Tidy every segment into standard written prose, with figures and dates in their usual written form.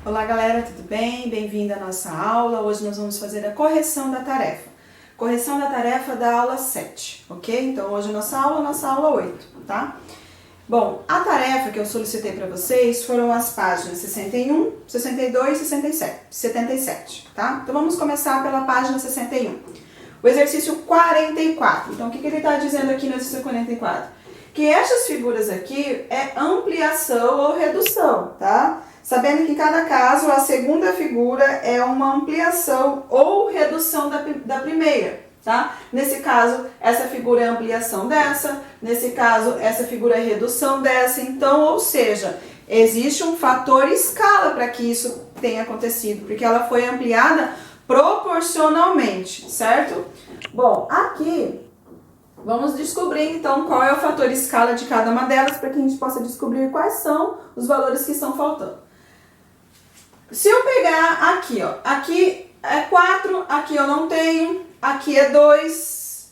Olá galera, tudo bem? Bem-vindo à nossa aula. Hoje nós vamos fazer a correção da tarefa. Correção da tarefa da aula 7, ok? Então hoje a nossa aula 8, tá? Bom, a tarefa que eu solicitei para vocês foram as páginas 61, 62 e 77, tá? Então vamos começar pela página 61. O exercício 44. Então o que ele está dizendo aqui no exercício 44? Que essas figuras aqui é ampliação ou redução, tá? Sabendo que em cada caso a segunda figura é uma ampliação ou redução da primeira, tá? Nesse caso, essa figura é ampliação dessa, nesse caso, essa figura é redução dessa, então, ou seja, existe um fator escala para que isso tenha acontecido, porque ela foi ampliada proporcionalmente, certo? Bom, aqui vamos descobrir então qual é o fator escala de cada uma delas para que a gente possa descobrir quais são os valores que estão faltando. Se eu pegar aqui, ó, aqui é 4, aqui eu não tenho, aqui é 2,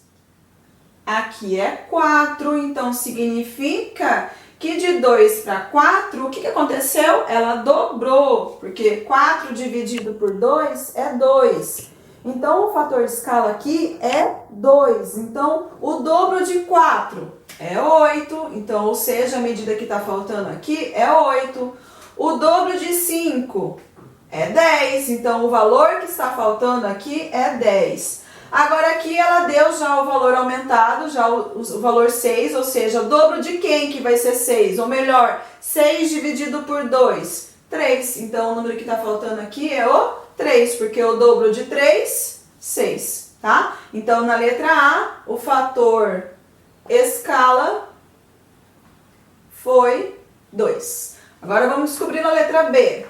aqui é 4, então significa que de 2 para 4, o que aconteceu? Ela dobrou, porque 4 dividido por 2 é 2. Então o fator escala aqui é 2, então o dobro de 4 é 8, então, ou seja, a medida que está faltando aqui é 8. O dobro de 5 é 10, então o valor que está faltando aqui é 10. Agora aqui ela deu já o valor aumentado, já o valor 6, ou seja, o dobro de quem que vai ser 6? Ou melhor, 6 dividido por 2, 3. Então o número que está faltando aqui é o 3, porque o dobro de 3, 6, tá? Então na letra A, o fator escala foi 2. Agora vamos descobrir na letra B.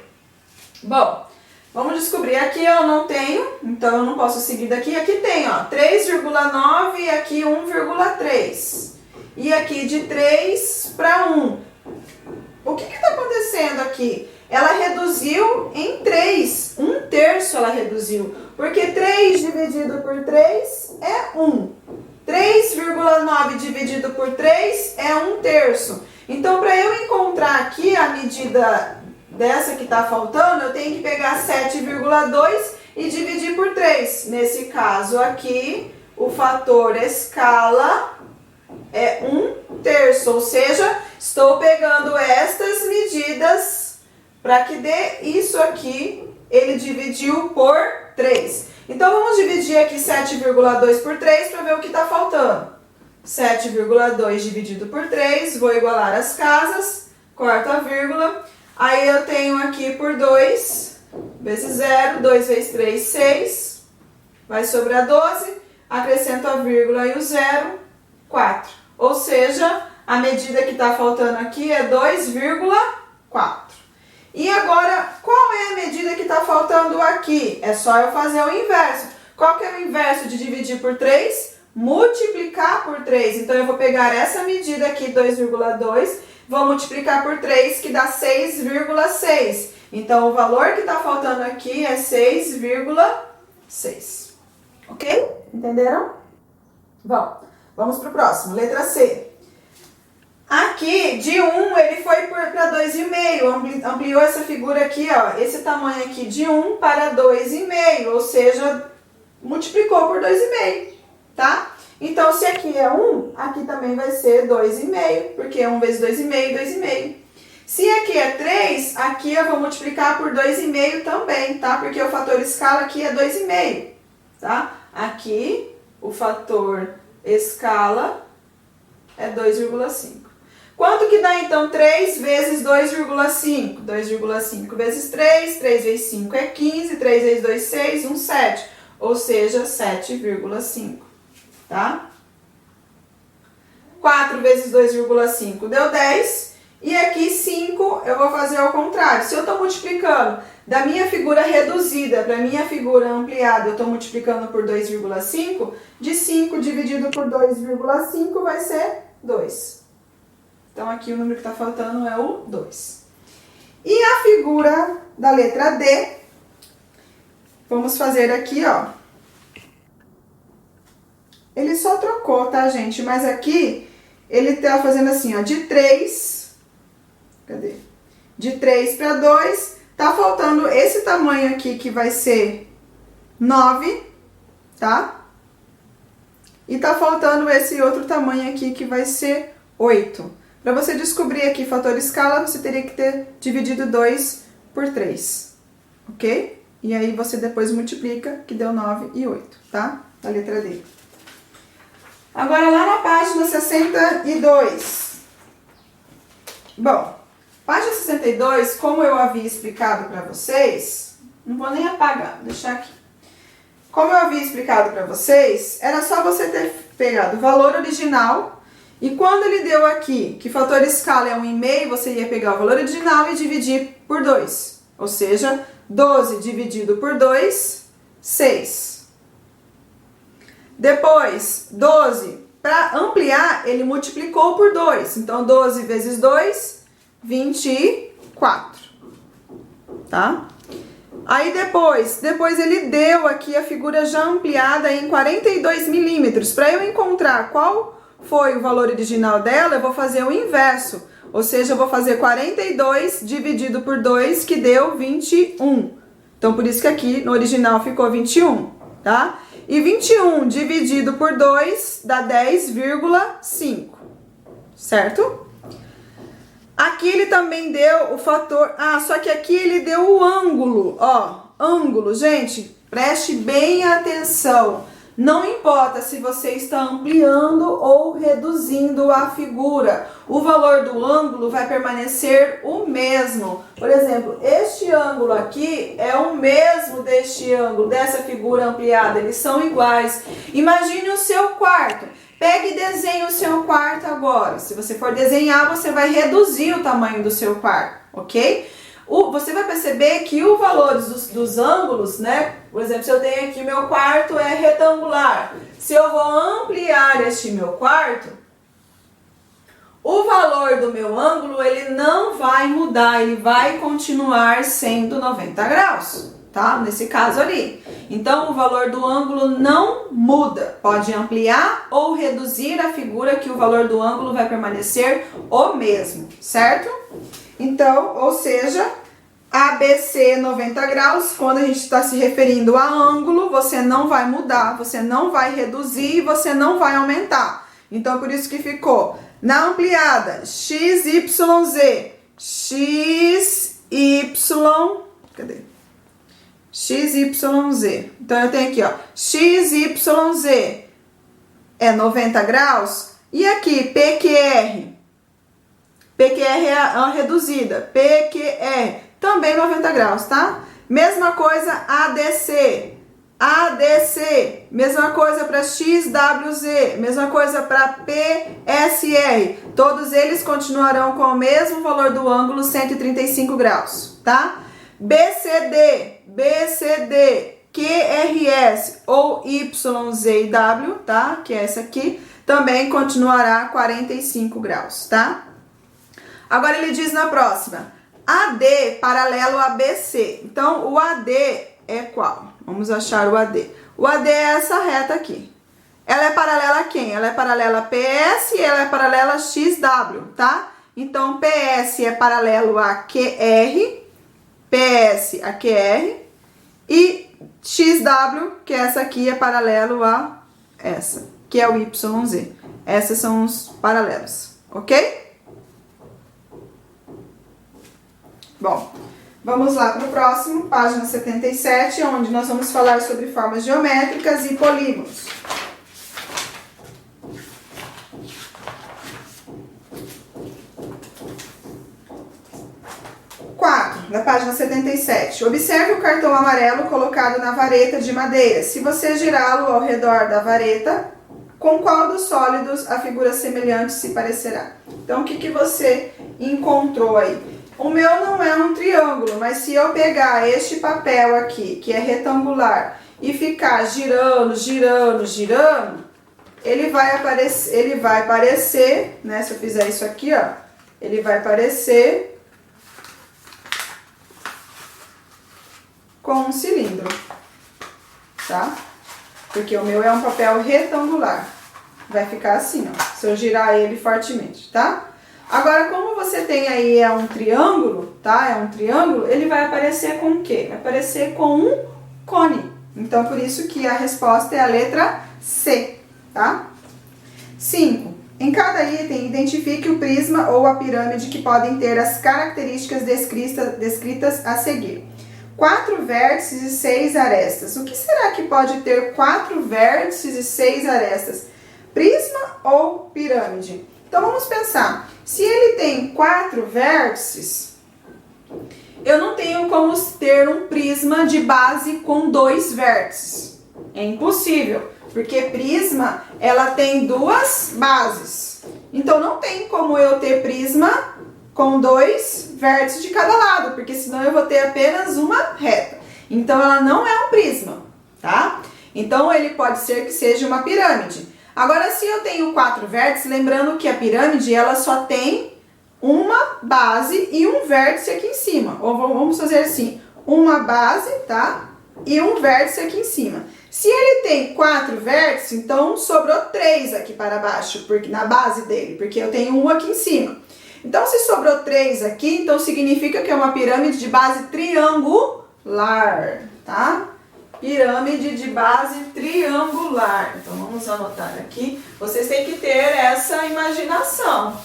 Bom, vamos descobrir. Aqui eu não tenho, então eu não posso seguir daqui. Aqui tem, ó, 3,9 e aqui 1,3. E aqui de 3 para 1. O que está acontecendo aqui? Ela reduziu em 3. 1/3 ela reduziu. Porque 3 dividido por 3 é 1. 3,9 dividido por 3 é 1/3. Então, para eu encontrar aqui a medida dessa que está faltando, eu tenho que pegar 7,2 e dividir por 3. Nesse caso aqui, o fator escala é 1/3, ou seja, estou pegando estas medidas para que dê isso aqui, ele dividiu por 3. Então, vamos dividir aqui 7,2 por 3 para ver o que está faltando. 7,2 dividido por 3, vou igualar as casas, corto a vírgula. Aí eu tenho aqui por 2, vezes 0, 2 vezes 3, 6. Vai sobrar 12, acrescento a vírgula e o 0, 4. Ou seja, a medida que está faltando aqui é 2,4. E agora, qual é a medida que está faltando aqui? É só eu fazer o inverso. Qual que é o inverso de dividir por 3? Multiplicar por 3. Então, eu vou pegar essa medida aqui, 2,2, vou multiplicar por 3, que dá 6,6. Então, o valor que está faltando aqui é 6,6. Ok? Entenderam? Bom, vamos para o próximo. Letra C. Aqui, de 1, ele foi para 2,5. Ampliou essa figura aqui, ó, esse tamanho aqui, de 1 para 2,5. Ou seja, multiplicou por 2,5. Tá? Então, se aqui é 1, aqui também vai ser 2,5, porque 1 vezes 2,5, 2,5. Se aqui é 3, aqui eu vou multiplicar por 2,5 também, tá? Porque o fator escala aqui é 2,5, tá? Aqui, o fator escala é 2,5. Quanto que dá, então, 3 vezes 2,5? 2,5 vezes 3, 3 vezes 5 é 15, 3 vezes 2, 6, 7. Ou seja, 7,5. Tá? 4 vezes 2,5 deu 10. E aqui 5 eu vou fazer ao contrário. Se eu estou multiplicando da minha figura reduzida para a minha figura ampliada, eu estou multiplicando por 2,5. De 5 dividido por 2,5 vai ser 2. Então aqui o número que está faltando é o 2. E a figura da letra D, vamos fazer aqui, ó. Ele só trocou, tá, gente? Mas aqui, ele tá fazendo assim, ó, de 3... Cadê? De 3 para 2, Tá faltando esse tamanho aqui que vai ser 9, tá? E tá faltando esse outro tamanho aqui que vai ser 8. Para você descobrir aqui fator escala, você teria que ter dividido 2 por 3, ok? E aí você depois multiplica, que deu 9 e 8, tá? A letra D. Agora lá na página 62. Bom, página 62, como eu havia explicado para vocês, não vou nem apagar, vou deixar aqui. Como eu havia explicado para vocês, era só você ter pegado o valor original e quando ele deu aqui que fator escala é 1,5, você ia pegar o valor original e dividir por 2. Ou seja, 12 dividido por 2, 6. Depois, 12, para ampliar, ele multiplicou por 2. Então, 12 vezes 2, 24. Tá? Aí depois ele deu aqui a figura já ampliada em 42 milímetros. Para eu encontrar qual foi o valor original dela, eu vou fazer o inverso. Ou seja, eu vou fazer 42 dividido por 2, que deu 21. Então, por isso que aqui no original ficou 21, tá? E 21 dividido por 2 dá 10,5, certo? Aqui ele também deu o fator... só que aqui ele deu o ângulo, ó. Ângulo, gente, preste bem atenção. Não importa se você está ampliando ou reduzindo a figura. O valor do ângulo vai permanecer o mesmo. Por exemplo, este ângulo aqui é o mesmo deste ângulo, dessa figura ampliada. Eles são iguais. Imagine o seu quarto. Pegue e desenhe o seu quarto agora. Se você for desenhar, você vai reduzir o tamanho do seu quarto, ok? Você vai perceber que o valor dos ângulos, né? Por exemplo, se eu tenho aqui meu quarto é retangular. Se eu vou ampliar este meu quarto, o valor do meu ângulo, ele não vai mudar, ele vai continuar sendo 90 graus, tá? Nesse caso ali. Então, o valor do ângulo não muda. Pode ampliar ou reduzir a figura que o valor do ângulo vai permanecer o mesmo, certo? Então, ou seja, ABC 90 graus, quando a gente está se referindo a ângulo, você não vai mudar, você não vai reduzir e você não vai aumentar. Então, por isso que ficou na ampliada XYZ, cadê? XYZ. Então, eu tenho aqui, ó, XYZ é 90 graus. E aqui, PQR. PQR é a reduzida. PQR, também 90 graus, tá? Mesma coisa ADC. ADC. Mesma coisa para XWZ. Mesma coisa para PSR. Todos eles continuarão com o mesmo valor do ângulo, 135 graus, tá? BCD, QRS ou YZW, tá? Que é essa aqui, também continuará 45 graus, tá? Agora ele diz na próxima, AD paralelo a BC. Então, o AD é qual? Vamos achar o AD. O AD é essa reta aqui. Ela é paralela a quem? Ela é paralela a PS e ela é paralela a XW, tá? Então, PS é paralelo a QR, PS a QR, e XW, que essa aqui, é paralelo a essa, que é o YZ. Esses são os paralelos, ok? Bom, vamos lá para o próximo, página 77, onde nós vamos falar sobre formas geométricas e polígonos. Da página 77. Observe o cartão amarelo colocado na vareta de madeira. Se você girá-lo ao redor da vareta, com qual dos sólidos a figura semelhante se parecerá? Então, o que você encontrou aí? O meu não é um triângulo, mas se eu pegar este papel aqui, que é retangular, e ficar girando, ele vai parecer, né? Se eu fizer isso aqui, ó, ele vai parecer com um cilindro, tá? Porque o meu é um papel retangular. Vai ficar assim, ó, se eu girar ele fortemente, tá? Agora, como você tem aí um triângulo, tá? É um triângulo, ele vai aparecer com o quê? Vai aparecer com um cone. Então, por isso que a resposta é a letra C, tá? 5. Em cada item, identifique o prisma ou a pirâmide que podem ter as características descritas a seguir. 4 vértices e 6 arestas. O que será que pode ter 4 vértices e 6 arestas? Prisma ou pirâmide? Então, vamos pensar. Se ele tem 4 vértices, eu não tenho como ter um prisma de base com 2 vértices. É impossível, porque prisma, ela tem 2 bases. Então, não tem como eu ter prisma com 2 vértices de cada lado, porque senão eu vou ter apenas uma reta. Então, ela não é um prisma, tá? Então, ele pode ser que seja uma pirâmide. Agora, se eu tenho 4 vértices, lembrando que a pirâmide, ela só tem uma base e um vértice aqui em cima. Ou vamos fazer assim, uma base, tá? E um vértice aqui em cima. Se ele tem 4 vértices, então sobrou 3 aqui para baixo, porque, na base dele, porque eu tenho um aqui em cima. Então, se sobrou 3 aqui, então significa que é uma pirâmide de base triangular, tá? Pirâmide de base triangular. Então, vamos anotar aqui. Vocês têm que ter essa imaginação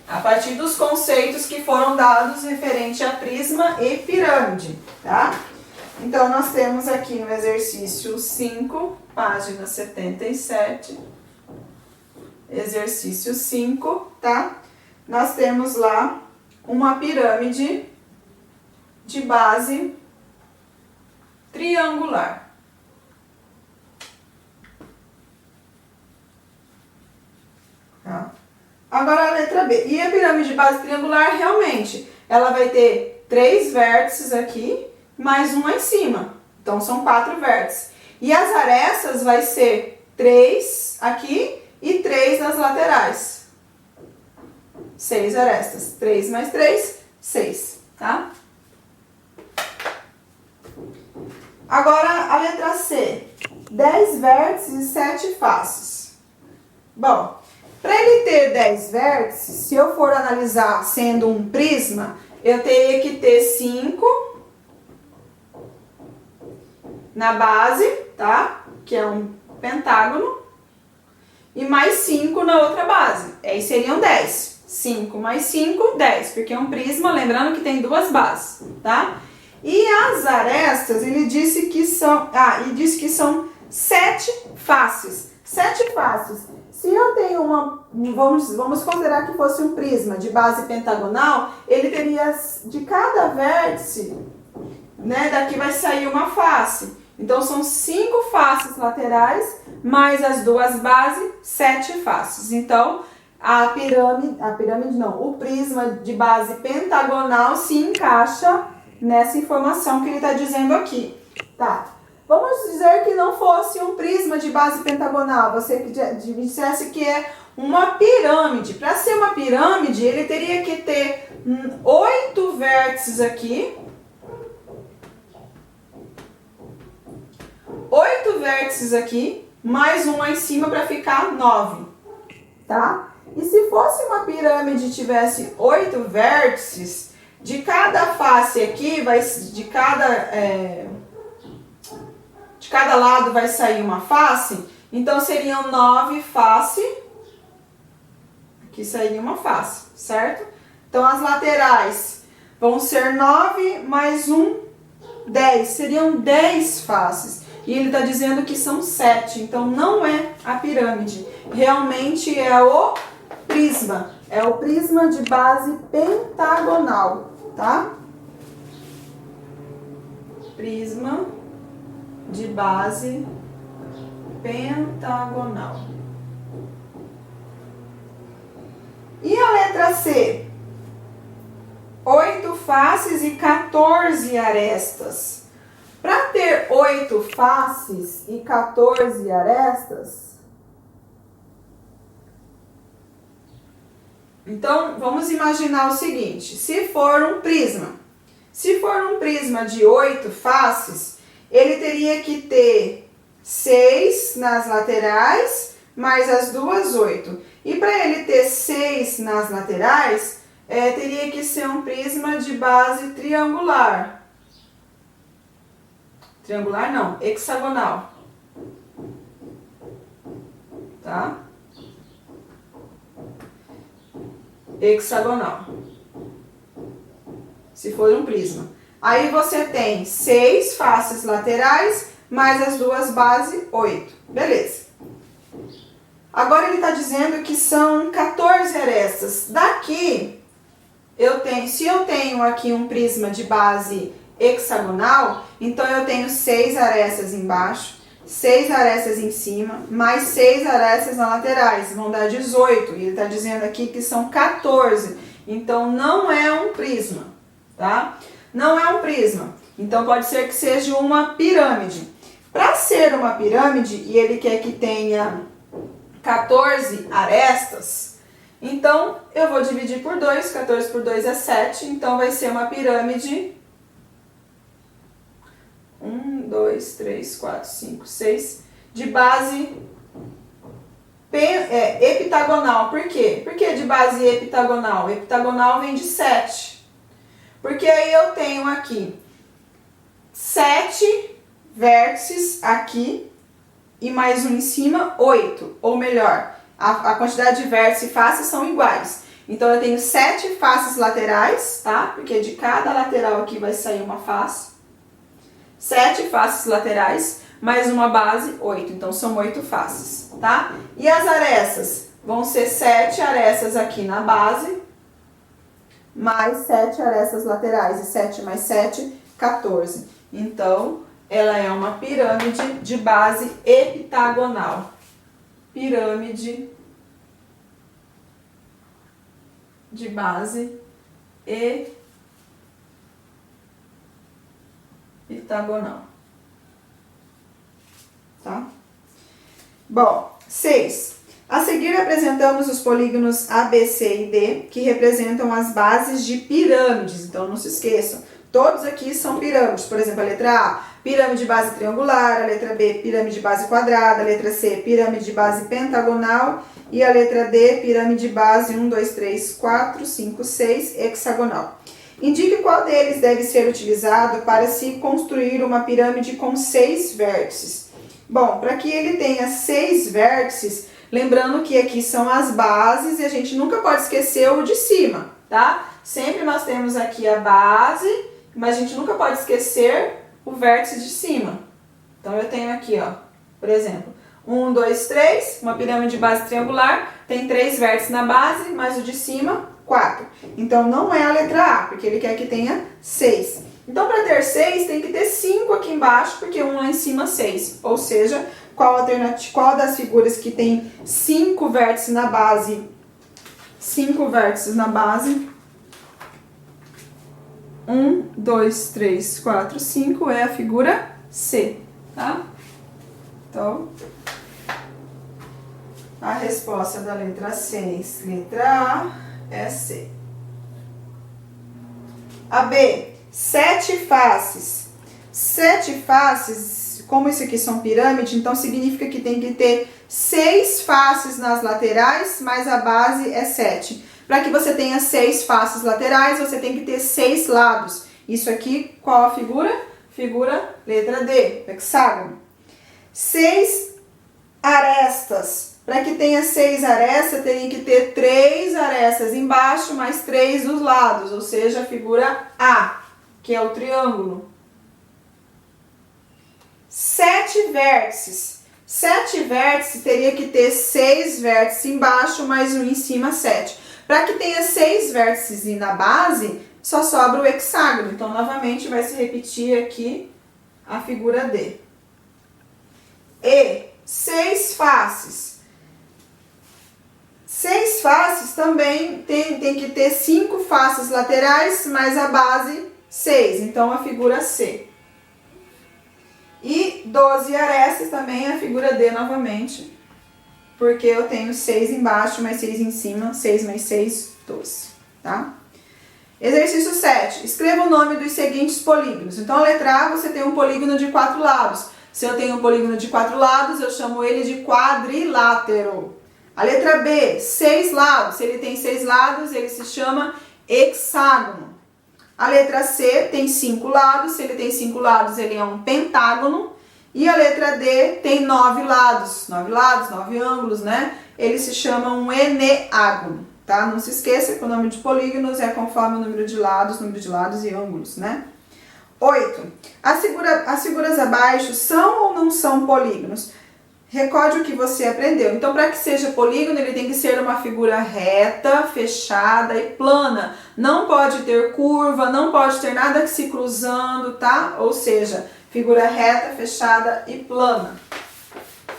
a partir dos conceitos que foram dados referente a prisma e pirâmide, tá? Então, nós temos aqui no exercício 5, página 77, exercício 5, tá? Nós temos lá uma pirâmide de base triangular. Tá? Agora a letra B. E a pirâmide de base triangular, realmente, ela vai ter 3 vértices aqui, mais um lá em cima. Então, são 4 vértices. E as arestas vai ser 3 aqui e 3 nas laterais. 6 arestas. 3 mais 3, 6, tá? Agora, a letra C. 10 vértices e 7 faces. Bom, para ele ter 10 vértices, se eu for analisar sendo um prisma, eu teria que ter 5 na base, tá? Que é um pentágono. E mais 5 na outra base. Aí seriam 10. 5 mais 5, 10. Porque é um prisma, lembrando que tem 2 bases, tá? E as arestas, ele disse que são... ele disse que são 7 faces. 7 faces. Se eu tenho uma... Vamos considerar que fosse um prisma de base pentagonal, ele teria de cada vértice, né? Daqui vai sair uma face. Então, são 5 faces laterais, mais as 2 bases, 7 faces. Então, o prisma de base pentagonal se encaixa nessa informação que ele está dizendo aqui, tá? Vamos dizer que não fosse um prisma de base pentagonal, você que dissesse que é uma pirâmide. Para ser uma pirâmide, ele teria que ter 8 vértices aqui, 8 vértices aqui, mais um lá em cima para ficar 9, tá? E se fosse uma pirâmide e tivesse 8 vértices, de cada face aqui, de cada lado vai sair uma face, então seriam 9 faces, aqui sairia uma face, certo? Então, as laterais vão ser 9 mais 1, 10, seriam 10 faces. E ele está dizendo que são 7, então não é a pirâmide, realmente é o prisma. É o prisma de base pentagonal, tá? Prisma de base pentagonal. E a letra C? 8 faces e 14 arestas. Para ter 8 faces e 14 arestas, então vamos imaginar o seguinte: se for um prisma de 8 faces, ele teria que ter 6 nas laterais, mais as duas 8. E para ele ter 6 nas laterais, teria que ser um prisma de base triangular. Triangular não, hexagonal. Tá? Hexagonal. Se for um prisma. Aí você tem 6 faces laterais, mais as duas bases, 8. Beleza. Agora ele está dizendo que são 14 arestas. Daqui, se eu tenho aqui um prisma de base hexagonal, então eu tenho 6 arestas embaixo, 6 arestas em cima, mais 6 arestas nas laterais, vão dar 18. E ele está dizendo aqui que são 14. Então não é um prisma, tá? Não é um prisma. Então pode ser que seja uma pirâmide. Para ser uma pirâmide, e ele quer que tenha 14 arestas, então eu vou dividir por 2, 14 por 2 é 7, então vai ser uma pirâmide 1, 2, 3, 4, 5, 6, de base heptagonal. Por quê? Por que de base heptagonal? Heptagonal vem de 7. Porque aí eu tenho aqui 7 vértices aqui e mais um em cima, 8. Ou melhor, a quantidade de vértices e faces são iguais. Então eu tenho 7 faces laterais, tá? Porque de cada lateral aqui vai sair uma face. 7 faces laterais, mais uma base, 8. Então são 8 faces, tá? E as arestas? Vão ser 7 arestas aqui na base, mais 7 arestas laterais. E 7 mais 7, 14. Então, ela é uma pirâmide de base heptagonal. Pirâmide de base heptagonal. Tá? Bom, 6. A seguir apresentamos os polígonos A, B, C e D, que representam as bases de pirâmides. Então não se esqueçam, todos aqui são pirâmides. Por exemplo, a letra A, pirâmide de base triangular, a letra B, pirâmide de base quadrada, a letra C, pirâmide de base pentagonal e a letra D, pirâmide de base 1, 2, 3, 4, 5, 6, hexagonal. Indique qual deles deve ser utilizado para se construir uma pirâmide com 6 vértices. Bom, para que ele tenha 6 vértices, lembrando que aqui são as bases e a gente nunca pode esquecer o de cima, tá? Sempre nós temos aqui a base, mas a gente nunca pode esquecer o vértice de cima. Então eu tenho aqui, ó, por exemplo, 1, 2, 3, uma pirâmide de base triangular, tem 3 vértices na base, mais o de cima, 4. Então não é a letra A, porque ele quer que tenha 6. Então para ter 6 tem que ter 5 aqui embaixo, porque 1 lá em cima 6. Ou seja, qual das figuras que tem 5 vértices na base? 5 vértices na base. 1, 2, 3, 4, 5 é a figura C, tá? Então, a resposta da letra 6, letra A, é C. A B, 7 faces. 7 faces, como isso aqui são pirâmides, então significa que tem que ter 6 faces nas laterais, mas a base é 7. Para que você tenha 6 faces laterais, você tem que ter 6 lados. Isso aqui, qual a figura? Figura letra D, hexágono. 6 arestas. Para que tenha 6 arestas, teria que ter 3 arestas embaixo, mais 3 dos lados, ou seja, a figura A, que é o triângulo. 7 vértices. 7 vértices teria que ter 6 vértices embaixo, mais um em cima, 7. Para que tenha 6 vértices e na base, só sobra o hexágono. Então, novamente, vai se repetir aqui a figura D. E 6 faces. 6 faces também tem que ter 5 faces laterais, mais a base 6. Então, a figura C. E 12 arestas também a figura D novamente, porque eu tenho 6 embaixo, mais 6 em cima, 6 mais 6, 12, tá? Exercício 7. Escreva o nome dos seguintes polígonos. Então, a letra A, você tem um polígono de 4 lados. Se eu tenho um polígono de 4 lados, eu chamo ele de quadrilátero. A letra B, 6 lados. Se ele tem 6 lados, ele se chama hexágono. A letra C tem 5 lados. Se ele tem 5 lados, ele é um pentágono. E a letra D tem 9 lados. 9 lados, 9 ângulos, né? Ele se chama um eneágono, tá? Não se esqueça que o número de polígonos é conforme o número de lados e ângulos, né? 8. As figuras abaixo são ou não são polígonos? Recorde o que você aprendeu. Então, para que seja polígono, ele tem que ser uma figura reta, fechada e plana. Não pode ter curva, não pode ter nada se cruzando, tá? Ou seja, figura reta, fechada e plana.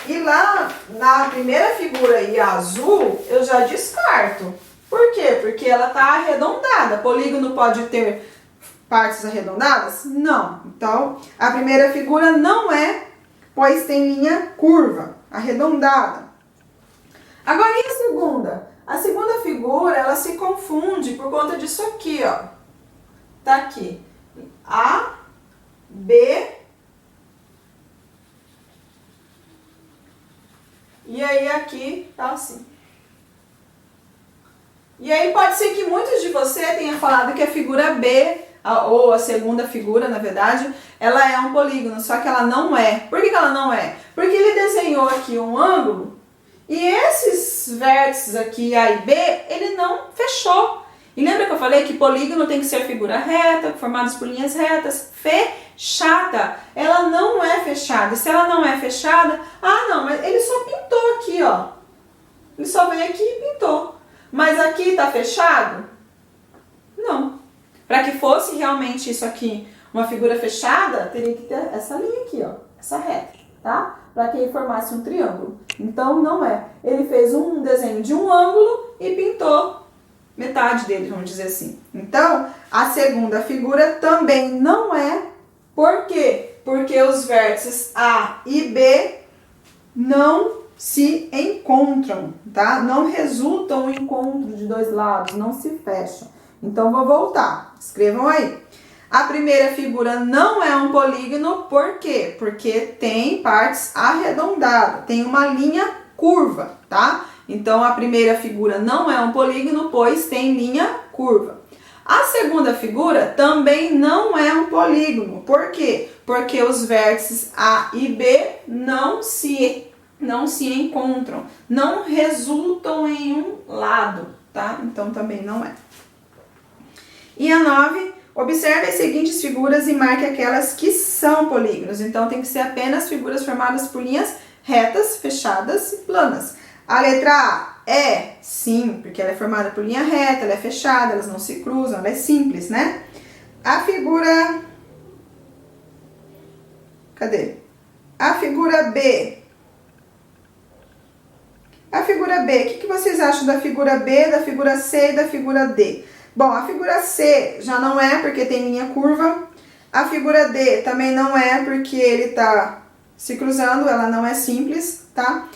E lá na primeira figura aí, azul, eu já descarto. Por quê? Porque ela está arredondada. Polígono pode ter partes arredondadas? Não. Então, a primeira figura não é, pois tem linha curva, arredondada. Agora, e a segunda? A segunda figura, ela se confunde por conta disso aqui, ó. Tá aqui. A, B... E aí aqui tá assim. E aí pode ser que muitos de vocês tenham falado que a figura B, ou a segunda figura, na verdade, ela é um polígono, só que ela não é. Por que ela não é? Porque ele desenhou aqui um ângulo e esses vértices aqui, A e B, ele não fechou. E lembra que eu falei que polígono tem que ser figura reta, formadas por linhas retas, fechada. Ela não é fechada. E se ela não é fechada, não, mas ele só pintou aqui, ó. Ele só veio aqui e pintou. Mas aqui tá fechado? Não. Para que fosse realmente isso aqui uma figura fechada, teria que ter essa linha aqui, ó. Essa reta, tá? Para que ele formasse um triângulo. Então não é. Ele fez um desenho de um ângulo e pintou metade dele, vamos dizer assim. Então, a segunda figura também não é. Por quê? Porque os vértices A e B não se encontram, tá? Não resultam em encontro de dois lados, não se fecham. Então, vou voltar. Escrevam aí. A primeira figura não é um polígono, por quê? Porque tem partes arredondadas, tem uma linha curva, tá? Então, a primeira figura não é um polígono, pois tem linha curva. A segunda figura também não é um polígono. Por quê? Porque os vértices A e B não se encontram, não resultam em um lado, tá? Então, também não é. E a 9, observe as seguintes figuras e marque aquelas que são polígonos. Então, tem que ser apenas figuras formadas por linhas retas, fechadas e planas. A letra A é, sim, porque ela é formada por linha reta, ela é fechada, elas não se cruzam, ela é simples, né? A figura... Cadê? A figura B. A figura B, o que vocês acham da figura B, da figura C e da figura D? Bom, a figura C já não é porque tem linha curva. A figura D também não é porque ele tá se cruzando, ela não é simples, tá?